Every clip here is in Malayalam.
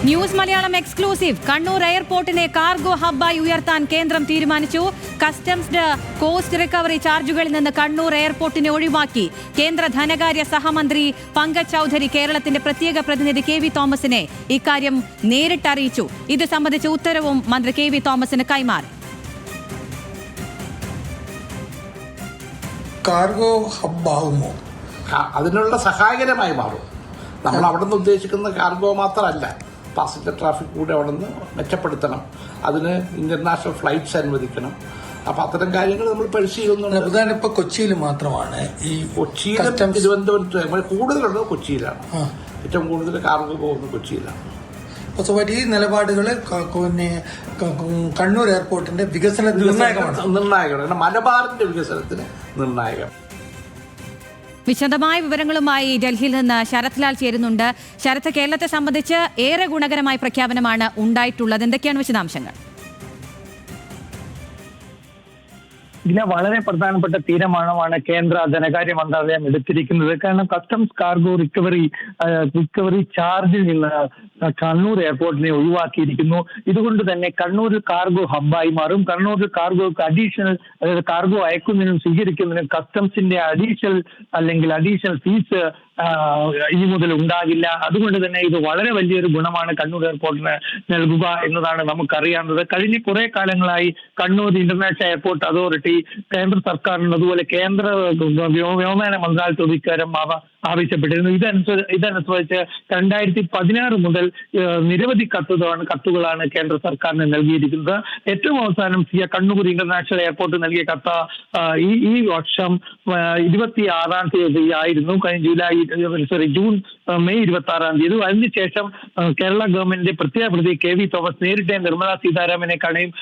News Malayalam exclusive. കണ്ണൂർ എയർപോർട്ടിനെ കാർഗോ ഹബ്ബായി ഉയർത്താൻ കേന്ദ്രം തീരുമാനിച്ചു. കസ്റ്റംസ്ഡ് കോസ്റ്റ് റിക്കവറി ചാർജുകളിൽ നിന്ന് കണ്ണൂർ എയർപോർട്ടിനെ ഒഴിവാക്കി. കേന്ദ്ര ധനകാര്യ സഹമന്ത്രി പങ്കജ് ചൌധരി കേരളത്തിന്റെ പ്രത്യേക പ്രതിനിധി കെ.വി. തോമസിനെ ഇക്കാര്യം നേരിട്ട് അറിയിച്ചു. ഇത് സംബന്ധിച്ച ഉത്തരവും മന്ത്രി കെ.വി. തോമസിന് കൈമാറി. കാർഗോ ഹബ്ബാകുമോ? അതിനുള്ള സഹായകരമായി മാറും. നമ്മൾ അവിടെ നിന്ന് ഉദ്ദേശിക്കുന്ന കാർഗോ മാത്രമല്ല, പാസഞ്ചർ ട്രാഫിക് കൂടെ അവിടെ നിന്ന് മെച്ചപ്പെടുത്തണം. അതിന് ഇന്റർനാഷണൽ ഫ്ലൈറ്റ്സ് അനുവദിക്കണം. അപ്പൊ അത്തരം കാര്യങ്ങൾ നമ്മൾ പരിശീലിക്കുന്നുണ്ട്. പ്രധാന ഇപ്പൊ കൊച്ചിയിൽ മാത്രമാണ് ഈ കൊച്ചിയിലും തിരുവനന്തപുരത്ത് കൂടുതലുള്ളത് കൊച്ചിയിലാണ്. ഏറ്റവും കൂടുതൽ കാർഗോ പോകുന്നത് കൊച്ചിയിലാണ്. ഈ നിലപാടുകൾ കണ്ണൂർ എയർപോർട്ടിന്റെ വികസനത്തിന് നിർണായകമാണ്. മലബാറിന്റെ വികസനത്തിന് നിർണായകം. വിശദമായ വിവരങ്ങളുമായി ഡൽഹിയിൽ നിന്ന് ശരത് ലാൽ ചേരുന്നുണ്ട്. ശരത്, കേരളത്തെ സംബന്ധിച്ച് ഏറെ ഗുണകരമായ പ്രഖ്യാപനമാണ് ഉണ്ടായിട്ടുള്ളത്. എന്തൊക്കെയാണ് വിശദാംശങ്ങൾ? ഇതിനെ വളരെ പ്രധാനപ്പെട്ട തീരുമാനമാണ് കേന്ദ്ര ധനകാര്യ മന്ത്രാലയം എടുത്തിരിക്കുന്നത്. കാരണം കസ്റ്റംസ് കാർഗോ റിക്കവറി ചാർജിൽ നിന്ന് കണ്ണൂർ എയർപോർട്ടിനെ ഒഴിവാക്കിയിരിക്കുന്നു. ഇതുകൊണ്ട് തന്നെ കണ്ണൂരിൽ കാർഗോ ഹബ്ബായി മാറും. കണ്ണൂരിൽ കാർഗോക്ക് അഡീഷണൽ, അതായത് കാർഗോ അയക്കുന്നതിനും സ്വീകരിക്കുന്നതിനും കസ്റ്റംസിന്റെ അഡീഷണൽ ഫീസ് ഇനി മുതൽ ഉണ്ടാകില്ല. അതുകൊണ്ട് തന്നെ ഇത് വളരെ വലിയൊരു ഗുണമാണ് കണ്ണൂർ എയർപോർട്ടിന് നൽകുക എന്നതാണ് നമുക്കറിയാവുന്നത്. കഴിഞ്ഞ കുറെ കാലങ്ങളായി കണ്ണൂർ ഇന്റർനാഷണൽ എയർപോർട്ട് അതോറിറ്റി കേന്ദ്ര സർക്കാരിനും അതുപോലെ കേന്ദ്ര വ്യോമയാന മന്ത്രാലയത്തോട് ഇക്കാര്യം ആവശ്യപ്പെട്ടിരുന്നു. ഇതനുസരിച്ച് 2016 മുതൽ നിരവധി കത്തുകളാണ് കേന്ദ്ര സർക്കാരിന് നൽകിയിരിക്കുന്നത്. ഏറ്റവും അവസാനം കണ്ണൂർ ഇന്റർനാഷണൽ എയർപോർട്ട് നൽകിയ കത്ത് ഈ വർഷം 26-ാം തീയതി ആയിരുന്നു. ജൂൺ മെയ് 26-ാം തീയതി. അതിനുശേഷം കേരള ഗവൺമെന്റിന്റെ പ്രത്യേക പ്രതി കെ.വി. തോമസ് നേരിട്ട് നിർമ്മലാ സീതാരാമനെ കാണുകയും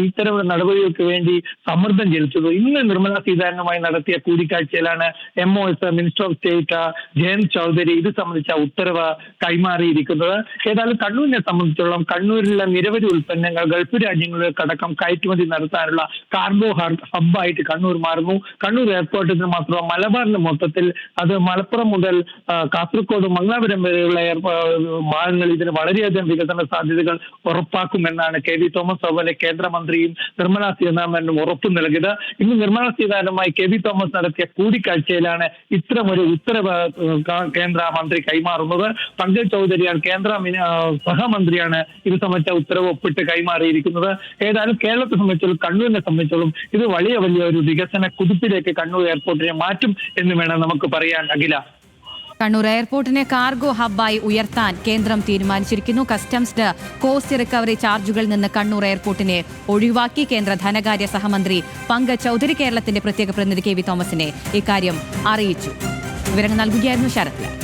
ഇത്തരം നടപടികൾക്ക് വേണ്ടി സമ്മർദ്ദം ചെലുത്തുന്നു. ഇന്ന് നിർമ്മലാ സീതാരാമനുമായി നടത്തിയ കൂടിക്കാഴ്ചയിലാണ് MOS minister of state Jayant Chaudhary ഇത് സംബന്ധിച്ച ഉത്തരവ് കൈമാറിയിരിക്കുന്നത്. ഏതായാലും കണ്ണൂരിനെ സംബന്ധിച്ചിടത്തോളം കണ്ണൂരിലെ നിരവധി ഉൽപ്പന്നങ്ങൾ ഗൾഫ് രാജ്യങ്ങളിലേക്കടക്കം കയറ്റുമതി നടത്താനുള്ള കാർഗോ ഹബ്ബായിട്ട് കണ്ണൂർ മാറുന്നു. കണ്ണൂർ എയർപോർട്ടിൽ മാത്രം മലബാറിന്റെ മൊത്തത്തിൽ, അത് മലപ്പുറം മുതൽ കാസർഗോഡ് മംഗലാപുരം വരെയുള്ള ഭാഗങ്ങൾ ഇതിന് വളരെയധികം വികസന സാധ്യതകൾ ഉറപ്പാക്കുമെന്നാണ് കെ.വി. തോമസ് അതുപോലെ കേന്ദ്രമന്ത്രിയും നിർമ്മലാ സീതാരാമനും ഉറപ്പു നൽകിയത്. ഇന്ന് നിർമ്മലാ സീതാരാമനുമായി കെ.വി. തോമസ് നടത്തിയ കൂടിക്കാഴ്ചയിലാണ് ഇത്തരമൊരു ഉത്തരവ് കേന്ദ്ര മന്ത്രി കൈമാറുന്നത്. പങ്കജ് ചൌധരിയാണ് കേന്ദ്ര സഹമന്ത്രിയാണ് ഇത് സംബന്ധിച്ച ഉത്തരവ് ഒപ്പിട്ട് കൈമാറിയിരിക്കുന്നത്. ഏതായാലും കേരളത്തെ സംബന്ധിച്ചോളം കണ്ണൂരിനെ സംബന്ധിച്ചോളം ഇത് വലിയൊരു വികസന കുതിപ്പിലേക്ക് കണ്ണൂർ എയർപോർട്ടിനെ മാറ്റും എന്ന് വേണം നമുക്ക് പറയാൻ. അഖില, കണ്ണൂർ എയർപോർട്ടിനെ കാർഗോ ഹബ്ബായി ഉയർത്താൻ കേന്ദ്രം തീരുമാനിച്ചിരിക്കുന്നു. കസ്റ്റംസ്ഡ് കോസ്റ്റ് റിക്കവറി ചാർജുകളിൽ നിന്ന് കണ്ണൂർ എയർപോർട്ടിനെ ഒഴിവാക്കി. കേന്ദ്ര ധനകാര്യ സഹമന്ത്രി പങ്കജ് ചൌധരി കേരളത്തിന്റെ പ്രത്യേക പ്രതിനിധി കെ.വി. തോമസിനെ ഇക്കാര്യം അറിയിച്ചു. വിവരങ്ങൾ നൽകുകയായിരുന്നു ശരത് ലാൽ.